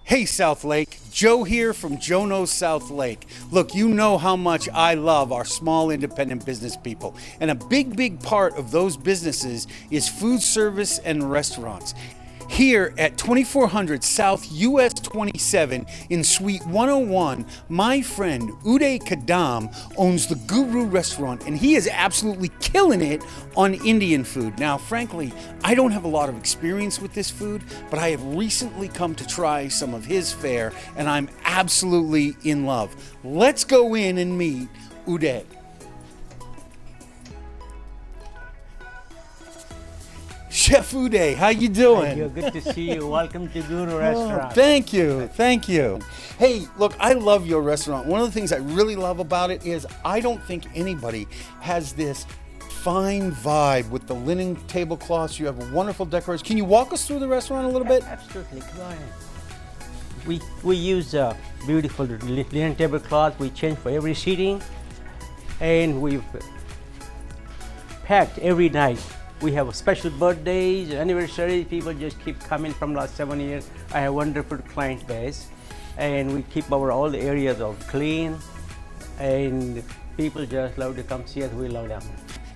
Hey South Lake, Joe here from Joe Knows South Lake. Look, you know how much I love our small independent business people, and a big part of those businesses is food service and restaurants. Here at 2400 South US 27 in Suite 101, my friend Uday Kadam owns the Guru restaurant, and he is absolutely killing it on Indian food. Now, frankly, I don't have a lot of experience with this food, but I have recently come to try some of his fare, and I'm absolutely in love. Let's go in and meet Uday. Chef Uday, how you doing? You're good to see you. Welcome to Guru Restaurant. Thank you. Hey, look, I love your restaurant. One of the things I really love about it is I don't think anybody has this fine vibe with the linen tablecloths. You have wonderful decorations. Can you walk us through the restaurant a little bit? Absolutely, come on in. We use beautiful linen tablecloth. We change for every seating, and we've packed every night. We have special birthdays, anniversaries. People just keep coming from last 7 years. I have a wonderful client base, and we keep all the areas of clean, and people just love to come see us. We love them.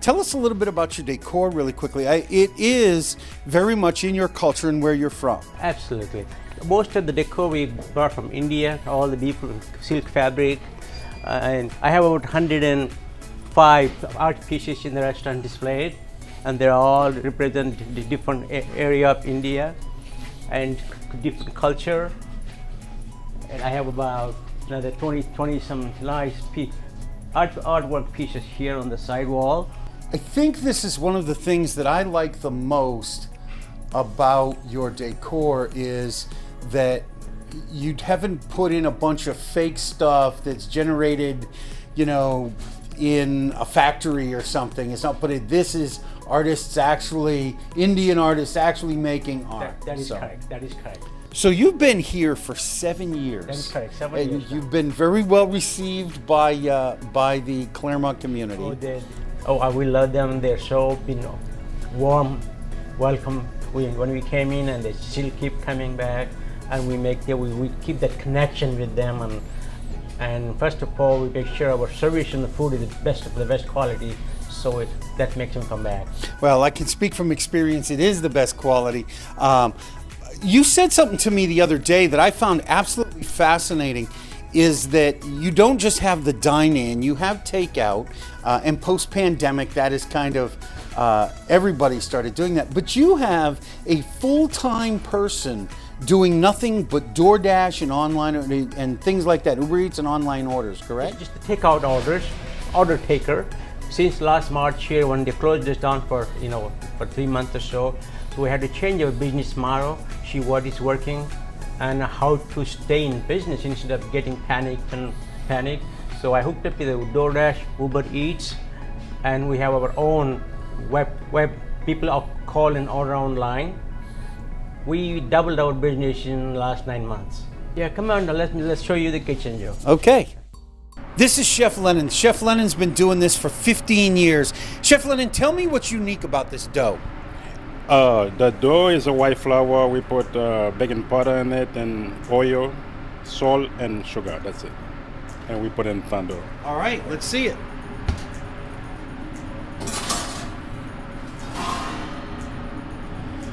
Tell us a little bit about your decor really quickly. It is very much in your culture and where you're from. Absolutely. Most of the decor we brought from India, all the beautiful silk fabric, and I have about 105 art pieces in the restaurant displayed. And they all represent the different area of India and different culture. And I have about another 20 some nice artwork pieces here on the side wall. I think this is one of the things that I like the most about your decor is that you haven't put in a bunch of fake stuff that's generated, in a factory or something. It's not this is Indian artists actually making art. That is correct. So you've been here for 7 years. That is correct, 7 years. You've been very well received by the Claremont community. We love them. They're so warm, welcome when we came in, and they still keep coming back. And we keep that connection with them. And first of all, we make sure our service and the food is the best quality, so that makes them come back. Well, I can speak from experience. It is the best quality. You said something to me the other day that I found absolutely fascinating, is that you don't just have the dine-in, you have takeout, and post-pandemic that is kind of, everybody started doing that, but you have a full-time person doing nothing but DoorDash and online and things like that, Uber Eats and online orders, correct? Just the takeout order taker. Since last March here, when they closed us down for 3 months or so, we had to change our business model, see what is working, and how to stay in business instead of getting panic. So I hooked up with the DoorDash, Uber Eats, and we have our own web people call and order online. We doubled our business in the last 9 months. Yeah, come on, let's show you the kitchen, Joe. Okay. This is Chef Lennon. Chef Lennon's been doing this for 15 years. Chef Lennon, tell me what's unique about this dough. The dough is a white flour. We put baking powder in it and oil, salt, and sugar. That's it. And we put in tandoor. All right, let's see it.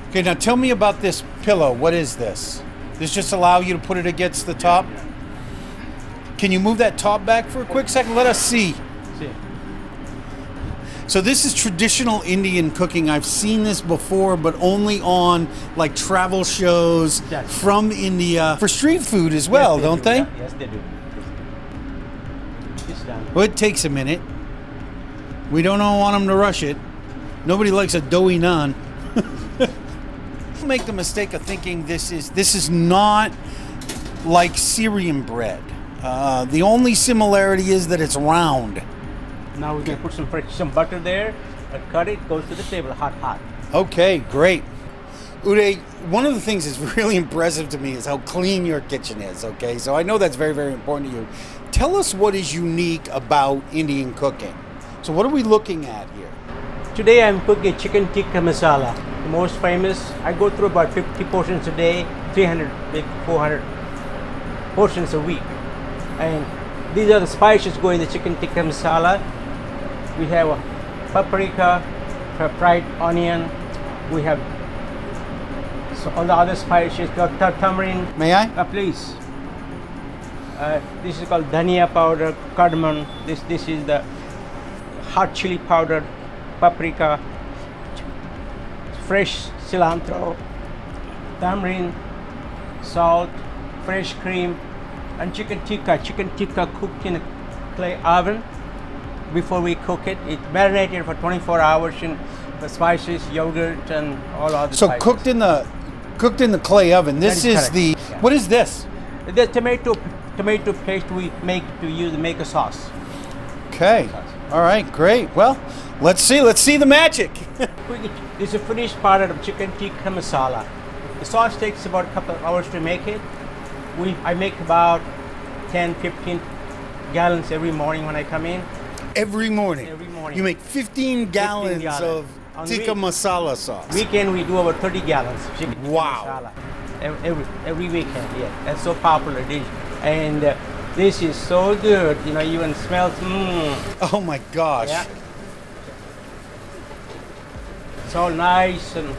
Okay, now tell me about this pillow. What is this? This just allow you to put it against the top? Yeah. Can you move that top back for a quick second? Let us see. So this is traditional Indian cooking. I've seen this before, but only on like travel shows from India for street food as well, don't they? Yes, they do. Well, it takes a minute. We don't want them to rush it. Nobody likes a doughy naan. Make the mistake of thinking this is not like Syrian bread. The only similarity is that it's round. Now we're going to put some butter there, cut it, goes to the table, hot. Okay, great. Uday, one of the things that's really impressive to me is how clean your kitchen is, okay? So I know that's very, very important to you. Tell us what is unique about Indian cooking. So what are we looking at here? Today I'm cooking chicken tikka masala. most famous. I go through about 50 portions a day, 300, maybe 400 portions a week. And these are the spices go in the chicken tikka masala. We have paprika, fried onion. We have all the other spices, tamarind. May I? Please. This is called dhania powder, cardamom. This is the hot chili powder, paprika, fresh cilantro, tamarind, salt, fresh cream, and chicken tikka. Chicken tikka cooked in a clay oven. Before we cook it, it's marinated for 24 hours in the spices, yogurt, and all other So spices. cooked in the clay oven. This That is is correct. the Yeah. what is this? The tomato paste we make to make a sauce. Okay. All right, great. Well, let's see the magic. This is a finished powder of chicken tikka masala. The sauce takes about a couple of hours to make it. I make about 10, 15 gallons every morning when I come in. Every morning. Every morning. You make 15 gallons gallons. of On tikka masala sauce. Weekend we do about 30 gallons of chicken tikka Wow. masala. Every weekend, yeah. That's so popular dish. And this is so good, you know, even smells, Oh my gosh. yeah. It's all nice and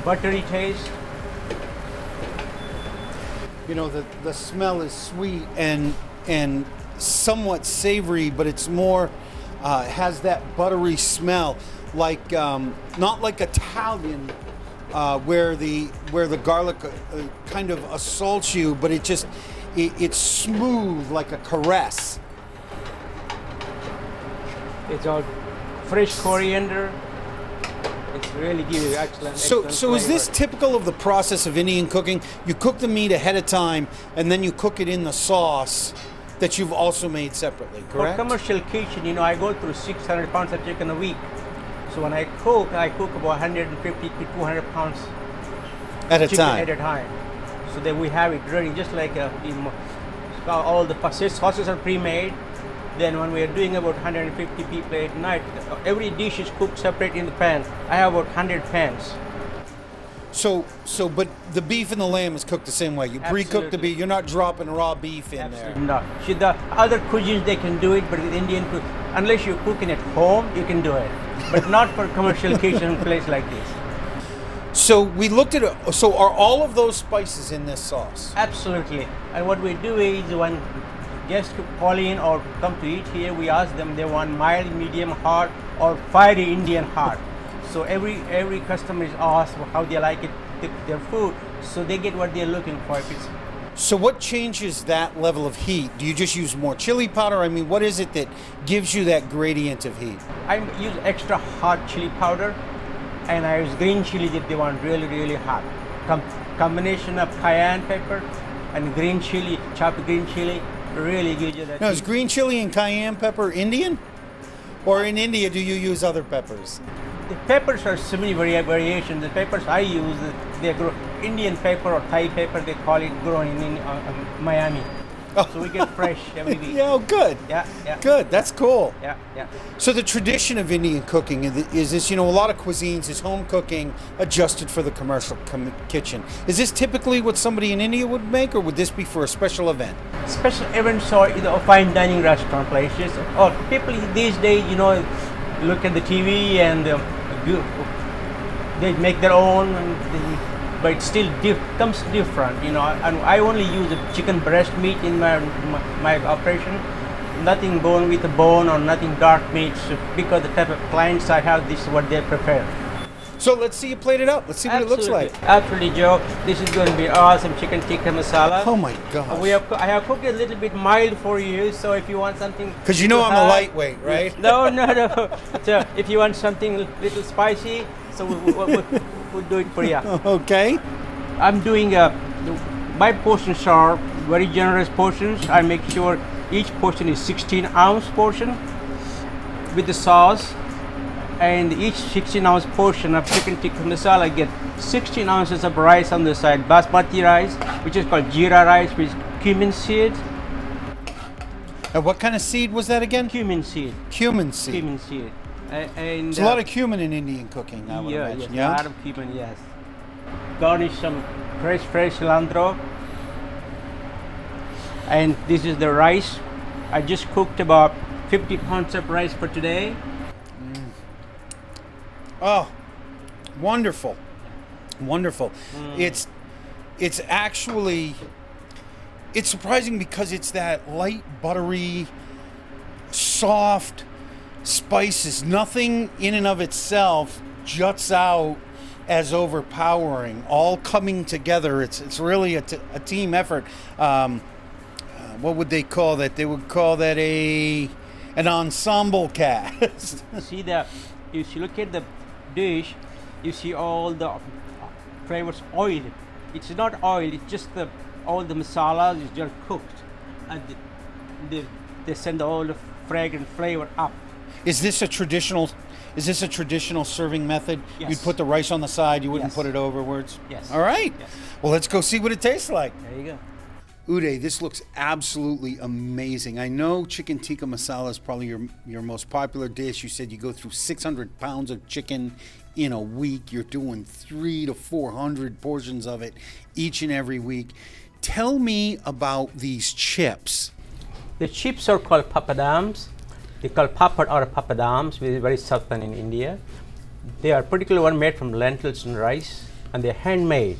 buttery taste. You know, the smell is sweet and somewhat savory, but it's more has that buttery smell, like not like Italian, where the garlic kind of assaults you, but it's smooth like a caress. It's all fresh coriander. It's really give you excellent. So excellent is this flavor. typical of the process of Indian cooking? You cook the meat ahead of time, and then you cook it in the sauce that you've also made separately, For correct? commercial kitchen, you know, I go through 600 pounds of chicken a week. So when I cook about 150 to 200 pounds At a chicken time. at a time. So that we have it ready, just like all the sauces are pre-made. Then when we are doing about 150 people at night, every dish is cooked separate in the pan. I have about 100 pans. So, but the beef and the lamb is cooked the same way. You pre-cook the Absolutely. beef. You're not dropping raw beef in there. No. See, the other cuisines they can do it, but with Indian food, unless you're cooking at home, you can do it. But not for commercial kitchen place like this. So we looked at it. So are all of those spices in this sauce? Absolutely. And what we do is when guests call in or come to eat here, we ask them they want mild, medium, hot, or fiery Indian hot. So every customer is asked how they like it, their food, so they get what they're looking for. If it's So what changes that level of heat? Do you just use more chili powder? I mean, what is it that gives you that gradient of heat? I use extra hot chili powder, and I use green chili if they want really, really hot. Combination of cayenne pepper and green chili, chopped green chili, really gives you that Now, is heat. green chili and cayenne pepper Indian? Or in India, do you use other peppers? The peppers are so many variations. The peppers I use, they grow Indian pepper or Thai pepper, they call it grown in Miami. So we get fresh every week. Yeah, oh, good. Yeah, yeah. Good, that's cool. Yeah, yeah. So the tradition of Indian cooking is this, you know, a lot of cuisines is home cooking adjusted for the commercial kitchen. Is this typically what somebody in India would make, or would this be for a special event? Special events or fine dining restaurant places. Or people these days, you know, look at the TV and they make their own, but it still comes different, you know. And I only use the chicken breast meat in my operation. Nothing bone with a bone or nothing dark meats, because the type of clients I have, this is what they prefer. So let's see you plate it up. Let's see what it looks like. Absolutely, Joe. This is going to be awesome chicken tikka masala. Oh my gosh. I have cooked it a little bit mild for you, so if you want something, Because you know I'm a lightweight, right? No. So if you want something a little spicy, so we'll do it for you. Okay. I'm doing my portions are very generous portions. I make sure each portion is 16-ounce portion with the sauce, and each 16-ounce portion of chicken tikka masala get 16 ounces of rice on the side, basmati rice, which is called jeera rice with cumin seed. And what kind of seed was that again? Cumin seed. Cumin seed. Cumin seed. And There's a lot of cumin in Indian cooking, I would imagine. yes, Yeah? a lot of cumin, yes. Garnish some fresh cilantro. And this is the rice. I just cooked about 50 pounds of rice for today. Oh, wonderful. Wonderful. It's actually, it's surprising because it's that light, buttery, soft spices. Nothing in and of itself juts out as overpowering. All coming together. It's really a team effort. What would they call that? They would call that an ensemble cast. See that? If you look at the dish, you see all the flavors oil. It's not oil. It's just all the masalas is just cooked, and they send all the fragrant flavor up. Is this a traditional serving method? Yes. You'd put the rice on the side, you wouldn't Yes. put it overwards? Yes. All right. Yes. Well, let's go see what it tastes like. There you go. Uday, this looks absolutely amazing. I know chicken tikka masala is probably your most popular dish. You said you go through 600 pounds of chicken in a week. You're doing 300 to 400 portions of it each and every week. Tell me about these chips. The chips are called papadams. They call papad or papadams, which is very southern in India. They are particularly one made from lentils and rice, and they're handmade.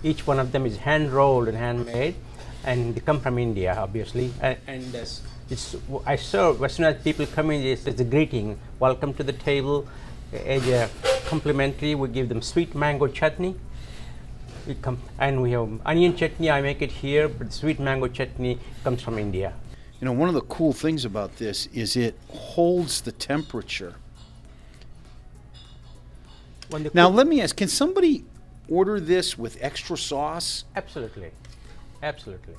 Each one of them is hand rolled and handmade, and they come from India, obviously. And I serve as soon as people come in, it's a greeting. Welcome to the table. As a complimentary, we give them sweet mango chutney. And we have onion chutney. I make it here, but sweet mango chutney comes from India. You know, one of the cool things about this is it holds the temperature. Now, let me ask, can somebody order this with extra sauce? Absolutely. Absolutely.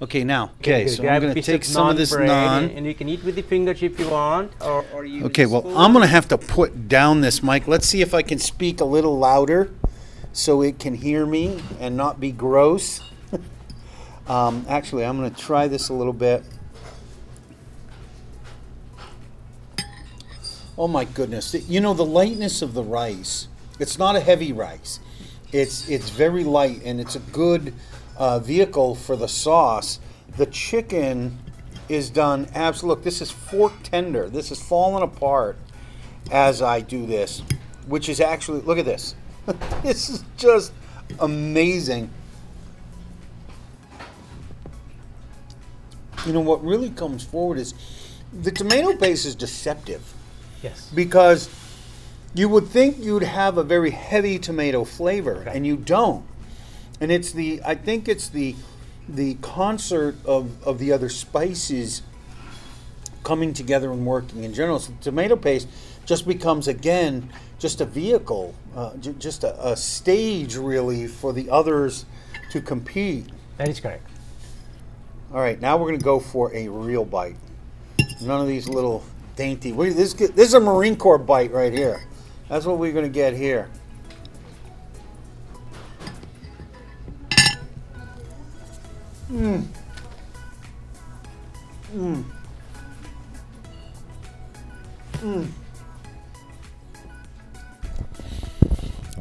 Okay, now, so grab I'm a going to piece take some of this bread, naan. and you can eat with the fingers if you want, or you. Okay, well, I'm going to have to put down this mic. Let's see if I can speak a little louder so it can hear me and not be gross. Actually, I'm going to try this a little bit. Oh my goodness. You know, the lightness of the rice, it's not a heavy rice. It's very light, and it's a good vehicle for the sauce. The chicken is done look, this is fork tender. This is falling apart as I do this, which is actually, look at this. This is just amazing. You know, what really comes forward is the tomato paste is deceptive. Yes. Because you would think you'd have a very heavy tomato flavor, and you don't. And I think it's the concert of the other spices coming together and working in general. So the tomato paste just becomes, again, just a vehicle, just a stage, really, for the others to compete. That is correct. All right, now we're going to go for a real bite. None of these little dainty. This is a Marine Corps bite right here. That's what we're going to get here.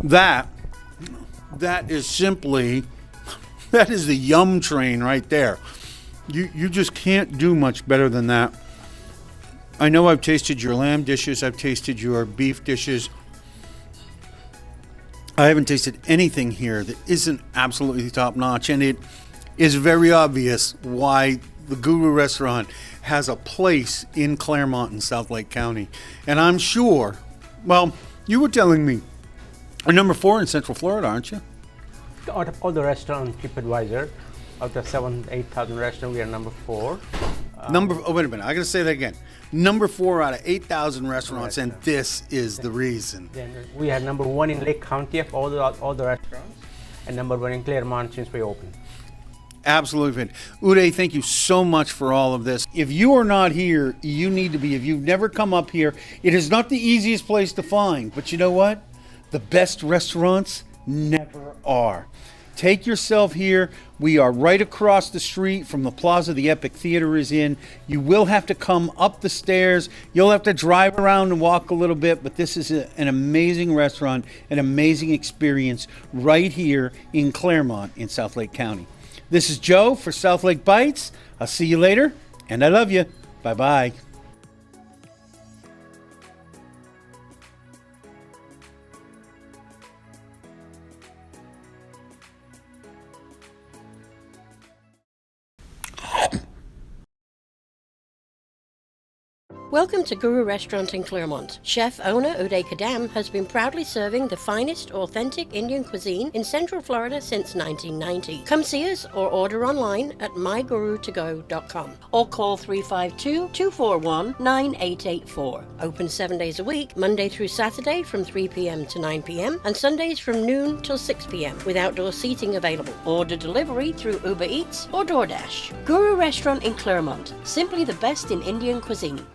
That is simply, that is the yum train right there. You just can't do much better than that. I know I've tasted your lamb dishes, I've tasted your beef dishes. I haven't tasted anything here that isn't absolutely top notch, and it is very obvious why the Guru Restaurant has a place in Claremont in South Lake County. And I'm sure, well, you were telling me, you're number 4 in Central Florida, aren't you? Out of all the restaurants, TripAdvisor, out of 8,000 restaurants, we are number 4. Wait a minute, I gotta say that again. Number 4 out of 8,000 restaurants, and this is the reason. Then we are number 1 in Lake County of all the restaurants, and number 1 in Claremont since we opened. Absolutely. Uday, thank you so much for all of this. If you are not here, you need to be. If you've never come up here, it is not the easiest place to find. But you know what? The best restaurants never are. take yourself here. We are right across the street from the plaza the Epic Theater is in. You will have to come up the stairs. You'll have to drive around and walk a little bit, but this is an amazing restaurant, an amazing experience right here in Claremont in South Lake County. This is Joe for South Lake Bites. I'll see you later, and I love you. Bye-bye. Welcome to Guru Restaurant in Claremont. Chef owner Uday Kadam has been proudly serving the finest authentic Indian cuisine in Central Florida since 1990. Come see us or order online at mygurutogo.com or call 352-241-9884. Open 7 days a week, Monday through Saturday from 3 p.m. to 9 p.m. and Sundays from noon till 6 p.m. with outdoor seating available. Order delivery through Uber Eats or DoorDash. Guru Restaurant in Claremont. Simply the best in Indian cuisine.